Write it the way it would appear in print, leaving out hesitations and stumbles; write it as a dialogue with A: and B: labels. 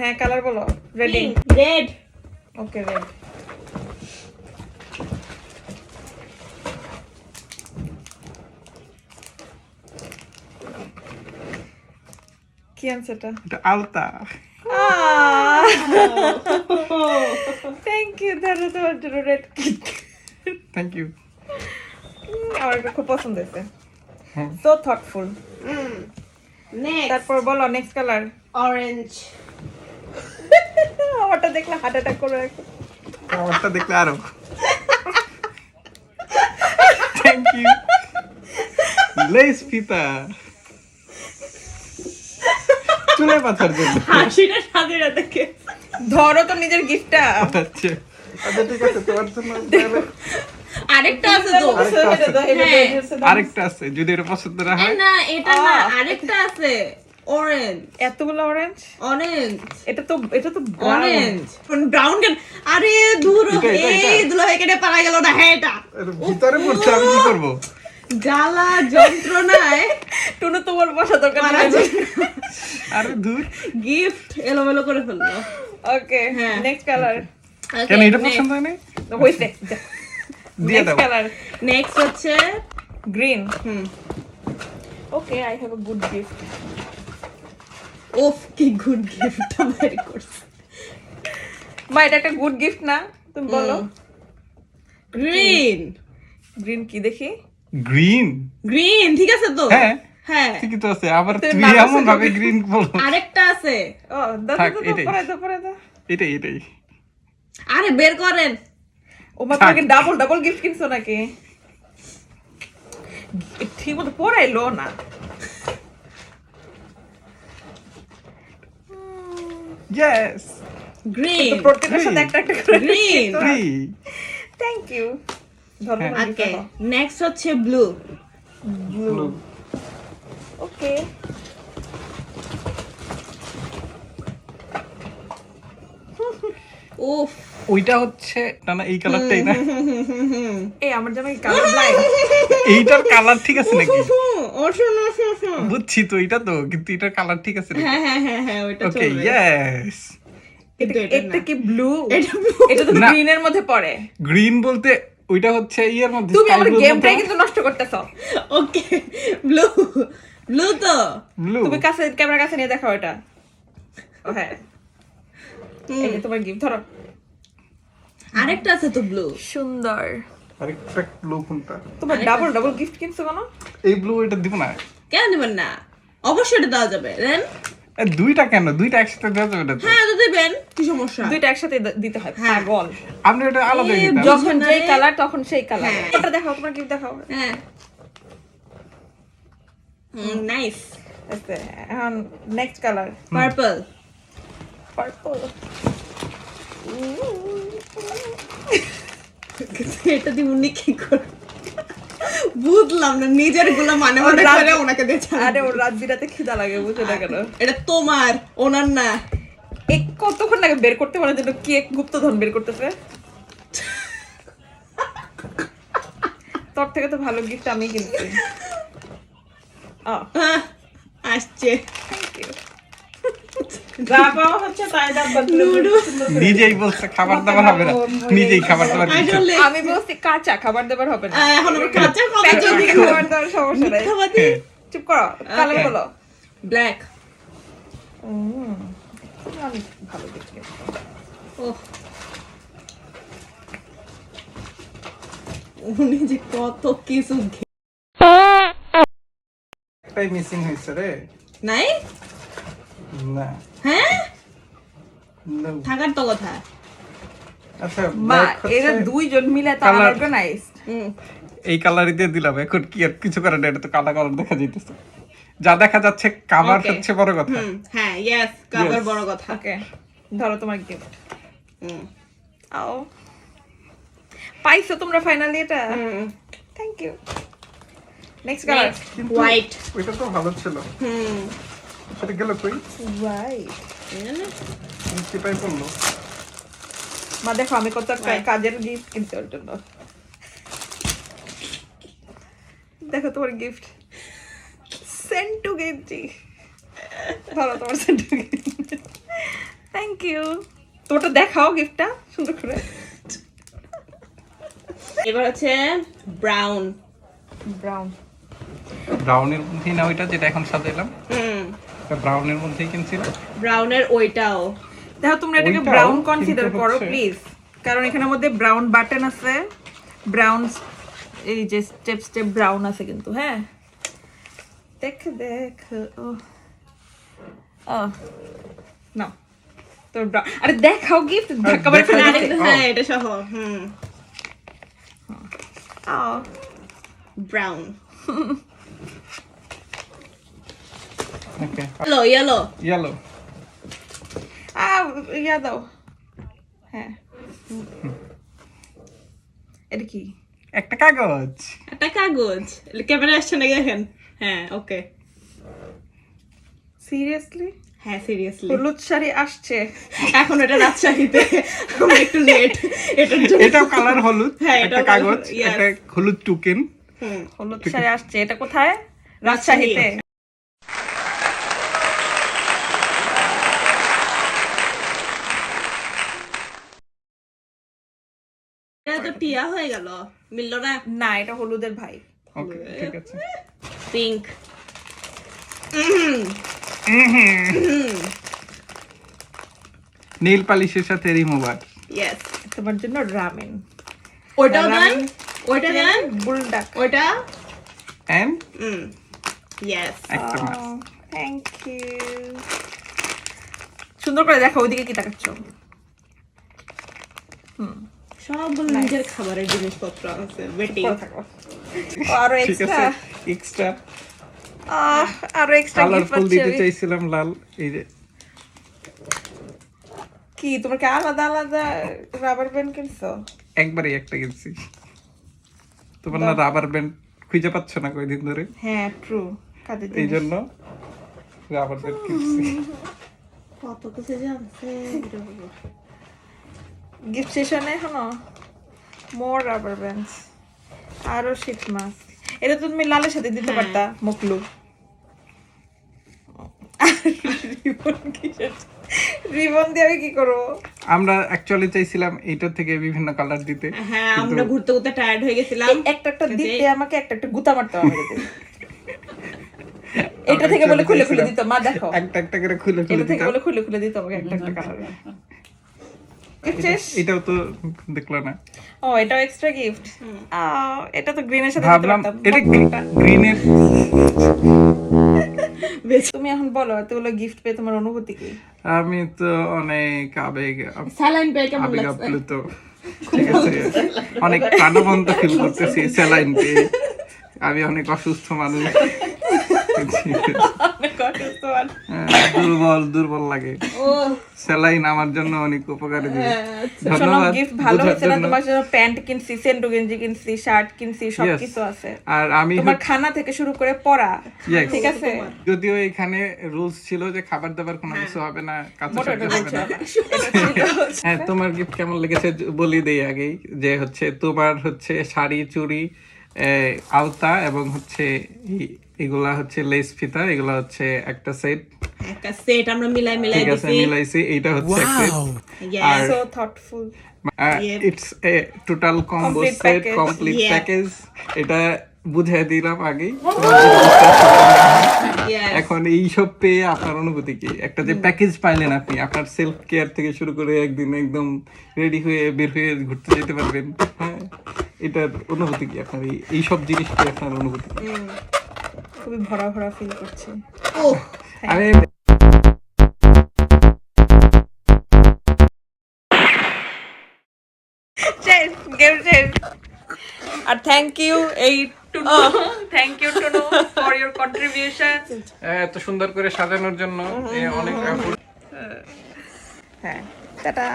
A: হ্যাঁ কালার বলো ready
B: red
A: okay red কি আনছে
C: এটা আলতা
A: থ্যাংক ইউ দাদা তোমার জন্য রেড
C: থ্যাংক ইউ
A: আমার এটা খুব পছন্দ হয়েছে
C: হ্যাঁ
A: সো থটফুল
B: নেক্সট
A: তারপর বলো নেক্সট কালার
B: অরেঞ্জ
A: আমারটা দেখলে হার্ট অ্যাটাক করে রাখো
C: আমারটা দেখলে আরো থ্যাংক ইউ লেস ফিতা চুলে পাথার জন্য
B: হাসিটা সাথে দেখে
A: ধরো তো নিজের গিফটটা
C: আচ্ছা আচ্ছা ঠিক আছে তোমার জন্য তাহলে
B: আরেকটা আছে তো
C: আরেকটা আছে যদি এটা পছন্দ না হয়
B: না এটা না আরেকটা আছে অরেঞ্জ
A: এতগুলো অরেঞ্জ
B: অরেঞ্জ
A: এটা তো
B: অরেঞ্জ ব্রাউন কেন আরে দূর
C: এটা।
B: এই দুলাই কেটে পারা গেল না হ্যাঁ এটা
C: এটা ভিতরে পড়ছে আমি কি করব
B: জ্বালা যন্ত্রণায়
A: টুনু তোমার বসা দরকার
B: মারা
A: নাই
C: আরে দূর
B: গিফট এলোমেলো করে ফেললো
A: ওকে
B: হ্যাঁ।
A: নেক্সট কালার
C: কেন এটা পছন্দ হয় না
A: হইছে
C: দিয়ে
A: নেক্সট
C: দাও
A: কালার
B: নেক্সট হচ্ছে
A: green
B: hmm
A: okay I have a good gift
B: of কি গুড গিফট বের করছে
A: মা এটা একটা গুড গিফট না তুমি বলো
B: গ্রিন
A: গ্রিন কি দেখি
C: গ্রিন
B: গ্রিন ঠিক আছে তো
C: হ্যাঁ
B: হ্যাঁ
C: ঠিকই তো আছে আবার
A: তুমি
C: তুই
A: না
C: এমন
A: বলছো
C: ভাবে
A: green।
C: গ্রিন বলো
B: আরেকটা আছে
A: ও দাদা
C: থাক,
A: দাদা
C: এটাই।
A: পরে দাও
C: এটাই
B: আরে বের করেন
A: ও মা তোমাকে ডাবল গিফট কিনছো নাকি ঠিক মতো পড়াইলো না
C: ইয়েস
B: গ্রিন
A: তো প্রত্যেকটার সাথে একটা একটা করে
B: Green.
C: থ্রি
A: থ্যাংক ইউ ধরো
C: হ্যাঁ।
B: ওকে নেক্সট হচ্ছে ব্লু
C: ব্লু
A: ওকে
B: উফ
C: ওইটা হচ্ছে না এই কালারটাই না
A: এই আমার জামা কালার ব্লাইন্ড
C: এইটার কালার ঠিক আছে নাকি
B: অসুন
C: বুঝছি তো এটা তো কিন্তু এটার কালার ঠিক আছে নাকি
B: হ্যাঁ ওইটা
C: ওকে
B: চলবে
C: ইয়েস
B: কিন্তু এটা
A: এটা
B: না।
A: কি ব্লু
B: এটা blue।
A: এটা তো
C: না।
A: গ্রিনের মধ্যে পড়ে
C: গ্রিন বলতে ওইটা হচ্ছে ইয়ের মধ্যে
A: তুমি আমার গেমটাই কিন্তু নষ্ট করতেছো
B: ওকে ব্লু ব্লু তো
C: ব্লু
A: তুমি কাছে ক্যামেরার কাছে নিয়ে দেখাও এটা ও হ্যাঁ এই যে তোমার গিফট ধরো
B: আরেকটা আছে তো ব্লু
A: সুন্দর
C: আরেকটা ব্লু কোনটা
A: তোমার ডাবল গিফট কিনছো কেন
C: এই ব্লু এটা দিব না
B: কেন দিবেন না অবশ্যই এটা দেওয়া যাবে দেন
C: এ, দুইটা কেন দুইটা একসাথে দেওয়া যাবে না তো
B: হ্যাঁ তো দিবেন কি সমস্যা
A: দুইটা একসাথে দিতে হয়
B: হ্যাঁ।
A: পাগল
C: আপনি এটা আলাদা
B: এই
C: দিতাম
A: যখন
B: বুঝো না
A: যেই
B: রে।
A: কালার তখন সেই কালার
B: হ্যাঁ।
A: এটা দেখাও তোমার গিফট দেখাও
B: হ্যাঁ নাইস
A: আচ্ছা এখন নেক্সট কালার
B: পার্পল
A: পার্পল
B: এটা দি উনি কি করে বুঝলাম না নিজের গুলো মানে মনে
A: রাত-
B: করে ওনাকে দিয়ে ছাড়।
A: আরে ওর রাত বিরাতে খিদা লাগে বুঝছো না কেন
B: এটা তোমার ওনার না
A: এই কতক্ষণ লাগে বের করতে মানে যেন কি এক গুপ্তধন বের করতেছে তোর থেকে তো ভালো গিফট আমি কিনছি
B: আসছে
A: থ্যাংক ইউ
D: যা পাওয়া হচ্ছে তাই দাম
B: নুডু
C: নিজেই বলছে খাবার দাবার হবে না নিজেই খাবার দাবার দিচ্ছে।
B: আসলে
A: আমি বলছি কাঁচা খাবার দেবার হবে না
B: এখন আমার কাঁচা কবে
A: প্যাকেট
B: যদি
A: খাবার দেওয়ার সমস্যা নাই
B: মিথ্যাবাদী
C: হ্যাঁ,
A: চুপ করো কালার
B: Okay.
A: বলো
B: ব্ল্যাক
A: আমি ভালো গিফট
B: ওহ উনি যে কত কিছু
C: একটাই মিসিং হয়েছে রে
B: নাই
C: না
B: হ্যাঁ
C: no।
B: থাকার তো কথা
C: আচ্ছা
A: মা
C: black হচ্ছে-
A: এরা দুইজন মিলে তো
C: Colour.
A: অর্গানাইজ
C: এই কালারই দিয়ে দিলাম এখন কি আর কিছু করার নেই, এটা তো কালা কালার দেখা যাইতেছে যা দেখা যাচ্ছে কাভার
B: Okay.
C: হচ্ছে বড় কথা
B: হ্যাঁ ইয়েস কভার
C: Yes.
B: বড় কথা
A: ওকে ধরো তোমার গিফট
B: হুম
A: আও পাইছো তোমরা ফাইনালি এটা
B: হুম
A: থ্যাংক ইউ নেক্সট কালার
C: কিন্তু
B: হোয়াইট
C: ওইটা তো ভালো ছিল
B: হুম
C: সেটা গেল কই
A: রাইট
C: সেটাই পড়লো
A: মা দেখো আমি কত একটা
B: Right.
A: কাজের গিফট কিনতে ওর জন্য দেখো তোমার গিফট সেন্টু গেঞ্জি ধরো তোমার সেন্টু গেঞ্জি ইউ। তোটা দেখাও গিফটটা সুন্দর করে।
B: এবার হচ্ছে ব্রাউন।
A: ব্রাউন।
C: ব্রাউনের মধ্যেই না ওইটা যেটা এখন সাজাইলাম,
B: হুম,
C: ব্রাউনের মধ্যেই কিনছিলাম।
B: ব্রাউনের ওইটাও।
A: দেখো তোমরা এটাকে
C: ওইটাও
A: ব্রাউন
C: কিন্তু
A: কনসিডার করো
C: হচ্ছে-
A: প্লিজ, কারণ এখানের মধ্যে ব্রাউন বাটন আছে, ব্রাউন এই যে স্টেপ স্টেপ ব্রাউন আছে কিন্তু। হ্যাঁ দেখ দেখ ও ও না তোর আরে দেখাও গিফট ধাক্কা মারে ফেলে
C: দেখাও।
A: দিছে।
B: হ্যাঁ, এটা সহ। হুম,
A: ও
B: ব্রাউন।
C: ওকে,
B: ইয়েলো।
C: ইয়েলো।
A: ইয়া দাও। হ্যাঁ এটা কি?
C: একটা কাগজ।
B: একটা কাগজ। ক্যামেরা আসছে নাকি দেখেন? হ্যাঁ, ওকে।
A: সিরিয়াসলি
B: হ্যাঁ, সিরিয়াসলি।
A: হলুদ শাড়ি আসছে।
B: এখন এটা রাজশাহীতে আমরা একটু লেট এটার জন্য।
C: এটাও কালার হলুদ,
B: হ্যাঁ,
C: একটা
B: এটাও
C: কাগজ,
B: colour, yes.
C: একটা হলুদ টুকেন।
B: হুম,
A: হলুদ শাড়ি আসছে, এটা কোথায়? রাজশাহীতে।
B: এটা তো টিয়া হয়ে গেল, মিললো না?
A: না এটা হলুদের ভাই।
C: ওকে, ঠিক আছে।
B: পিঙ্ক।
C: নীল পালিশের সাথে রিমুভার।
B: ইয়েস।
A: তোমার জন্য রামেন।
B: ওইটাও দেন,
A: রামেন
B: ওইটা দেন,
A: বুলডাক।
B: ওইটা।
C: And
B: yes.
C: একটা মাছ।
A: Thank you. সুন্দর করে দেখো ওইদিকে কি তাকাচ্ছ।
B: সবগুলো নিজের খাবারের জিনিসপত্র আছে। ওয়েটিং।
A: পরে থাকো। ও, আরো
C: ঠিক আছে,
A: এক্সট্রা
C: এক্সট্রা
A: আরো এক্সট্রা গিফট
C: কালারফুল
A: পাচ্ছি
C: দিতে
A: আমি।
C: চাইছিলাম লাল, এই যে
A: কি তোমার কি আলাদা আলাদা রাবার ব্যান্ড কিনছো?
C: একবারই একটা কিনছি। তোমার না রাবার ব্যান্ড খুঁজে পাচ্ছ না কয়দিন ধরে,
A: হ্যাঁ ট্রু, কাজের
C: এই
A: জিনিস।
C: জন্য রাবার ব্যান্ড কিনছি।
B: কত কিছু জানছে।
A: গিফট সেশনে এখনো মোর রাবার ব্যান্ডস, আরো শীত মাস্ক। এটা তো তুমি লালের সাথে দিতে পারতা, মুকলু। রিবন দিয়ে আমি কি করবো?
C: আমরা অ্যাকচুয়ালি চাইছিলাম এইটার থেকে বিভিন্ন কালার দিতে।
B: হ্যাঁ, আমরা ঘুরতে ঘুরতে টায়ার্ড হয়ে গেছিলাম।
A: এই একটা একটা দিতে আমাকে একটা একটা গুতা মারতে হবে। এটা থেকে বলে খুলে খুলে দিত, মা দেখো
C: একটা একটা করে খুলে খুলে
A: এটা থেকে
C: দিতাম।
A: বলে খুলে খুলে দিত আমাকে একটা একটা কালার।
C: এটাও তো দেখলো না।
A: ও এটাও এক্সট্রা গিফট। এটা তো গ্রিনের সাথে দিতে
C: ভাবলাম
A: পারতাম।
C: এটা গ্রিনের।
A: তুমি এখন বলো এতগুলো গিফট পেয়ে তোমার অনুভূতি কি?
C: আমি তো অনেক
B: স্যালাইন পেয়ে কেমন
C: আবেগ
B: লাগছে?
C: আপ্লুত, ঠিক আছে, অনেক প্রাণবন্ত ফিল করতেছি স্যালাইন পেয়ে। আমি অনেক অসুস্থ মানুষ, দুর্বল দুর্বল লাগে।
B: ও,
C: স্যালাইন আমার জন্য অনেক উপকারী জিনিস।
A: শোনো
C: ধন্যবাদ
A: গিফট ভালো
C: বোঝার
A: হয়েছে না,
C: জন্য।
A: তোমার জন্য প্যান্ট কিনছি, সেন্টু গেঞ্জি কিনছি, শার্ট কিনছি,
C: Yes.
A: সবকিছু আছে।
C: আর আমি
A: তোমার খানা থেকে শুরু করে পড়া,
C: Yes.
A: ঠিক আছে?
C: যদিও এখানে রুলস ছিল যে খাবার দাবার কোনো কিছু হবে না, কাঁচা
A: মোটা
C: সবজি হবে না।
A: এটা ছিল।
C: হ্যাঁ, তোমার গিফট কেমন লেগেছে বলি দেই আগেই, যে হচ্ছে তোমার হচ্ছে শাড়ি চুড়ি আলতা এবং হচ্ছে এগুলা হচ্ছে লেস ফিতা, এগুলা হচ্ছে একটা সেট,
B: একটা সেট আমরা মিলাই মিলাই
C: ঠিক আছে,
B: দিছি।
C: মিলাইছি। এইটা হচ্ছে একটা
B: Yes.
A: So thoughtful.
C: It's a total combo
A: Complete
C: set,
A: package.
C: Complete
B: Yeah.
C: Package. এটা বুঝাই দিলাম আগেই।
B: Yes.
C: এখন এইসব পেয়ে আপনার অনুভূতি কি? একটা যে প্যাকেজ পাইলেন আপনি, আপনার সেলফ কেয়ার থেকে শুরু করে একদিন একদম রেডি হয়ে বের হয়ে ঘুরতে যেতে পারবেন, হ্যাঁ, এটার অনুভূতি কি আপনার? এইসব জিনিস পেয়ে আপনার অনুভূতি কি?
A: খুবই ভরা ভরা ফিল করছি।
B: ওহ,
C: আরে
A: শেষ, গেম শেষ। আর থ্যাংক ইউ এই Tunu, thank you Tunu for your contribution.
C: এত সুন্দর করে সাজানোর জন্য অনেক
A: হ্যাঁ টাটা।